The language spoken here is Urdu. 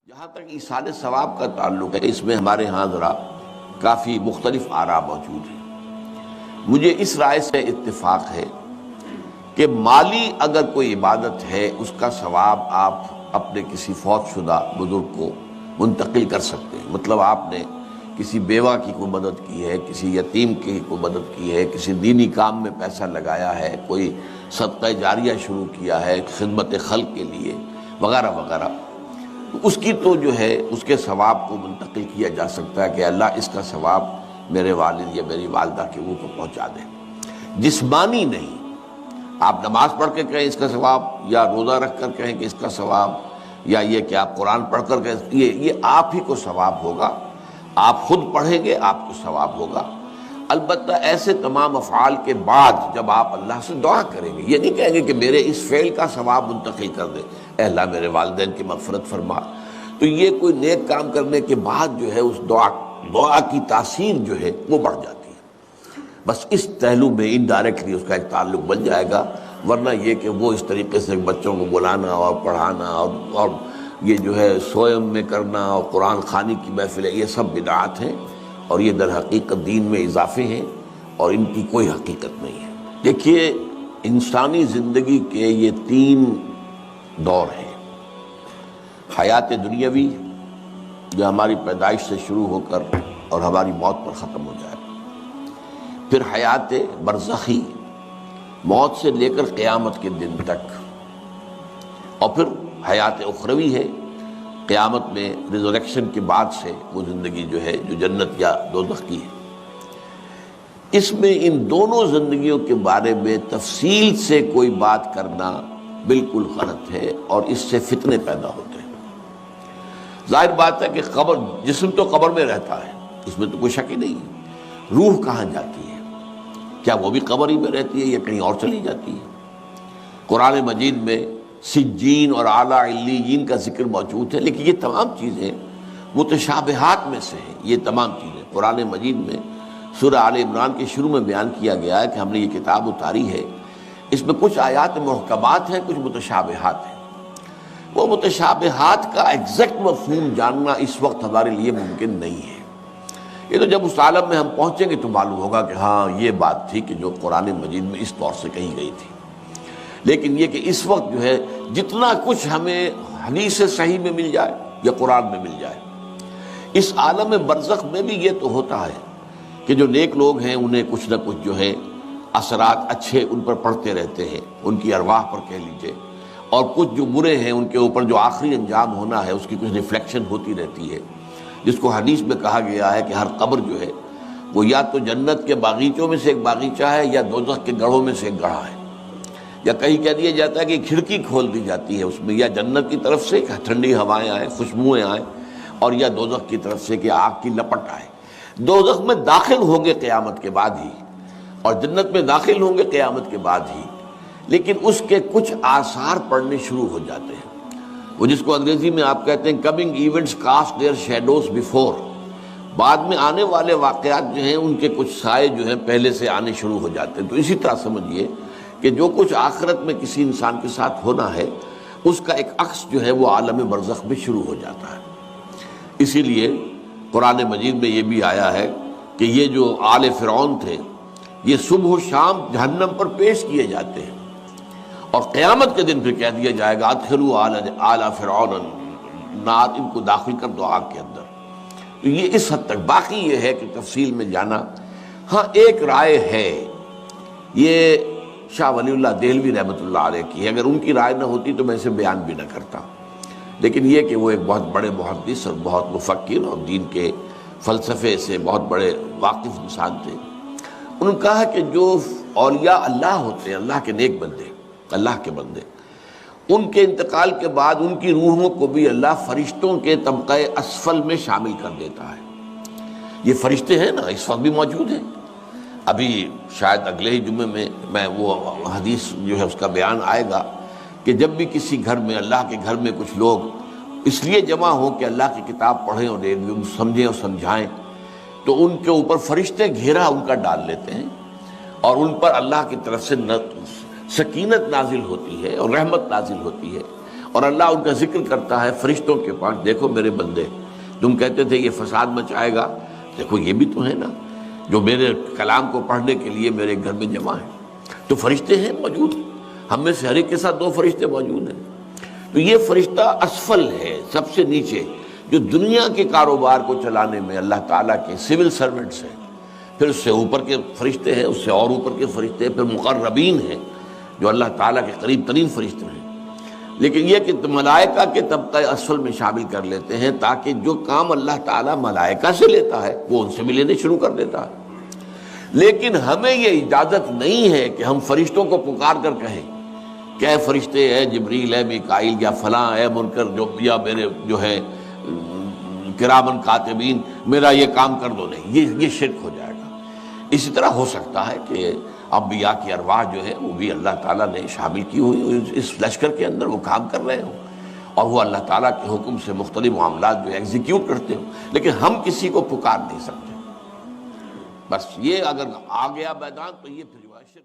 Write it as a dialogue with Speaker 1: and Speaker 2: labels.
Speaker 1: جہاں تک ایصال ثواب کا تعلق ہے، اس میں ہمارے ہاں ذرا کافی مختلف آراء موجود ہیں۔ مجھے اس رائے سے اتفاق ہے کہ مالی اگر کوئی عبادت ہے اس کا ثواب آپ اپنے کسی فوت شدہ بزرگ کو منتقل کر سکتے ہیں۔ مطلب آپ نے کسی بیوہ کی کوئی مدد کی ہے، کسی یتیم کی کوئی مدد کی ہے، کسی دینی کام میں پیسہ لگایا ہے، کوئی صدقہ جاریہ شروع کیا ہے خدمت خلق کے لیے وغیرہ وغیرہ، اس کی تو جو ہے اس کے ثواب کو منتقل کیا جا سکتا ہے کہ اللہ اس کا ثواب میرے والد یا میری والدہ کے روح کو پہنچا دے۔ جسمانی نہیں، آپ نماز پڑھ کے کہیں اس کا ثواب، یا روزہ رکھ کر کہیں کہ اس کا ثواب، یا یہ کہ آپ قرآن پڑھ کر کہیں یہ آپ ہی کو ثواب ہوگا، آپ خود پڑھیں گے آپ کو ثواب ہوگا۔ البتہ ایسے تمام افعال کے بعد جب آپ اللہ سے دعا کریں گے، یہ نہیں کہیں گے کہ میرے اس فعل کا ثواب منتقل کر دے، اے اللہ میرے والدین کی مغفرت فرما، تو یہ کوئی نیک کام کرنے کے بعد جو ہے اس دعا کی تاثیر جو ہے وہ بڑھ جاتی ہے۔ بس اس پہلو میں انڈائریکٹلی اس کا ایک تعلق بن جائے گا، ورنہ یہ کہ وہ اس طریقے سے بچوں کو بلانا اور پڑھانا اور یہ جو ہے سوئم میں کرنا اور قرآن خوانی کی محفلیں، یہ سب بدعات ہیں اور یہ در حقیقت دین میں اضافے ہیں اور ان کی کوئی حقیقت نہیں ہے۔ دیکھیے، انسانی زندگی کے یہ تین دور ہیں: حیات دنیاوی جو ہماری پیدائش سے شروع ہو کر اور ہماری موت پر ختم ہو جائے، پھر حیات برزخی موت سے لے کر قیامت کے دن تک، اور پھر حیات اخروی ہے قیامت میں ریزوریکشن کے بعد سے وہ زندگی جو ہے جو جنت یا دوزخ کی ہے۔ اس میں ان دونوں زندگیوں کے بارے میں تفصیل سے کوئی بات کرنا بالکل غلط ہے اور اس سے فتنے پیدا ہوتے ہیں۔ ظاہر بات ہے کہ قبر، جسم تو قبر میں رہتا ہے، اس میں تو کوئی شک ہی نہیں ہے۔ روح کہاں جاتی ہے؟ کیا وہ بھی قبر ہی میں رہتی ہے یا کہیں اور چلی جاتی ہے؟ قرآن مجید میں سجین اور اعلیٰ علیین کا ذکر موجود ہے، لیکن یہ تمام چیزیں متشابہات میں سے ہیں۔ یہ تمام چیزیں قرآن مجید میں سورہ آل عمران کے شروع میں بیان کیا گیا ہے کہ ہم نے یہ کتاب اتاری ہے، اس میں کچھ آیات محکمات ہیں، کچھ متشابہات ہیں۔ وہ متشابہات کا ایگزیکٹ مفہوم جاننا اس وقت ہمارے لیے ممکن نہیں ہے۔ یہ تو جب اس عالم میں ہم پہنچیں گے تو معلوم ہوگا کہ ہاں یہ بات تھی کہ جو قرآن مجید میں اس طور سے کہی گئی تھی۔ لیکن یہ کہ اس وقت جو ہے جتنا کچھ ہمیں حدیث صحیح میں مل جائے یا قرآن میں مل جائے، اس عالم برزخ میں بھی یہ تو ہوتا ہے کہ جو نیک لوگ ہیں انہیں کچھ نہ کچھ جو ہے اثرات اچھے ان پر پڑتے رہتے ہیں، ان کی ارواح پر کہہ لیجئے، اور کچھ جو برے ہیں ان کے اوپر جو آخری انجام ہونا ہے اس کی کچھ ریفلیکشن ہوتی رہتی ہے، جس کو حدیث میں کہا گیا ہے کہ ہر قبر جو ہے وہ یا تو جنت کے باغیچوں میں سے ایک باغیچہ ہے یا دوزخ کے گڑھوں میں سے ایک گڑھا ہے، یا کہیں کہہ دیا جاتا ہے کہ کھڑکی کھول دی جاتی ہے اس میں، یا جنت کی طرف سے ٹھنڈی ہوائیں آئیں، خوشبوئیں آئیں، اور یا دوزخ کی طرف سے کہ آگ کی لپٹ آئے۔ دوزخ میں داخل ہوں گے قیامت کے بعد ہی، اور جنت میں داخل ہوں گے قیامت کے بعد ہی، لیکن اس کے کچھ آثار پڑنے شروع ہو جاتے ہیں، وہ جس کو انگریزی میں آپ کہتے ہیں coming events cast their shadows before, بعد میں آنے والے واقعات جو ہیں ان کے کچھ سائے جو ہیں پہلے سے آنے شروع ہو جاتے ہیں۔ تو اسی طرح سمجھیے کہ جو کچھ آخرت میں کسی انسان کے ساتھ ہونا ہے اس کا ایک عکس جو ہے وہ عالم برزخ میں شروع ہو جاتا ہے۔ اسی لیے قرآن مجید میں یہ بھی آیا ہے کہ یہ جو آل فرعون تھے یہ صبح و شام جہنم پر پیش کیے جاتے ہیں، اور قیامت کے دن پھر کہہ دیا جائے گا ادخلوا آل فرعون النار، ان کو داخل کر دو آگ کے اندر۔ تو یہ اس حد تک، باقی یہ ہے کہ تفصیل میں جانا، ہاں ایک رائے ہے، یہ شاہ ولی اللہ دہلوی رحمۃ اللہ علیہ کی ہے، اگر ان کی رائے نہ ہوتی تو میں اسے بیان بھی نہ کرتا، لیکن یہ کہ وہ ایک بہت بڑے محدث اور بہت مفکر اور دین کے فلسفے سے بہت بڑے واقف انسان تھے۔ انہوں نے کہا کہ جو اولیاء اللہ ہوتے ہیں، اللہ کے نیک بندے، اللہ کے بندے، ان کے انتقال کے بعد ان کی روحوں کو بھی اللہ فرشتوں کے طبقہ اسفل میں شامل کر دیتا ہے۔ یہ فرشتے ہیں نا، اس وقت بھی موجود ہیں۔ ابھی شاید اگلے ہی جمعے میں وہ حدیث جو ہے اس کا بیان آئے گا کہ جب بھی کسی گھر میں، اللہ کے گھر میں کچھ لوگ اس لیے جمع ہوں کہ اللہ کی کتاب پڑھیں اور سمجھیں اور سمجھائیں، تو ان کے اوپر فرشتے گھیرا ان کا ڈال لیتے ہیں، اور ان پر اللہ کی طرف سے سکینت نازل ہوتی ہے اور رحمت نازل ہوتی ہے، اور اللہ ان کا ذکر کرتا ہے فرشتوں کے پاس، دیکھو میرے بندے، تم کہتے تھے یہ فساد مچائے گا، دیکھو یہ بھی تو ہے نا جو میرے کلام کو پڑھنے کے لیے میرے گھر میں جمع ہیں۔ تو فرشتے ہیں موجود، ہم میں سے ہر ایک کے ساتھ 2 فرشتے موجود ہیں۔ تو یہ فرشتہ اسفل ہے، سب سے نیچے، جو دنیا کے کاروبار کو چلانے میں اللہ تعالیٰ کے سول سرونٹس ہیں۔ پھر اس سے اوپر کے فرشتے ہیں، اس سے اور اوپر کے فرشتے ہیں، پھر مقربین ہیں جو اللہ تعالیٰ کے قریب ترین فرشتے ہیں۔ لیکن یہ کہ ملائکہ کے طبقہ اسفل میں شامل کر لیتے ہیں تاکہ جو کام اللہ تعالیٰ ملائکہ سے لیتا ہے وہ ان سے بھی لینے شروع کر دیتا ہے۔ لیکن ہمیں یہ اجازت نہیں ہے کہ ہم فرشتوں کو پکار کر کہیں کہ اے فرشتے، اے جبریل، اے میکائیل، یا فلاں، اے منکر، جو یا میرے جو ہے کرامن کاتبین، میرا یہ کام کر دو۔ نہیں، یہ شرک ہو جائے گا۔ اسی طرح ہو سکتا ہے کہ انبیاء کی ارواح جو ہے وہ بھی اللہ تعالیٰ نے شامل کی ہوئی اس لشکر کے اندر، وہ کام کر رہے ہوں اور وہ اللہ تعالیٰ کے حکم سے مختلف معاملات جو ایگزیکیوٹ کرتے ہوں، لیکن ہم کسی کو پکار نہیں سکتے۔ بس یہ اگر آ گیا میدان تو یہ پھر شرک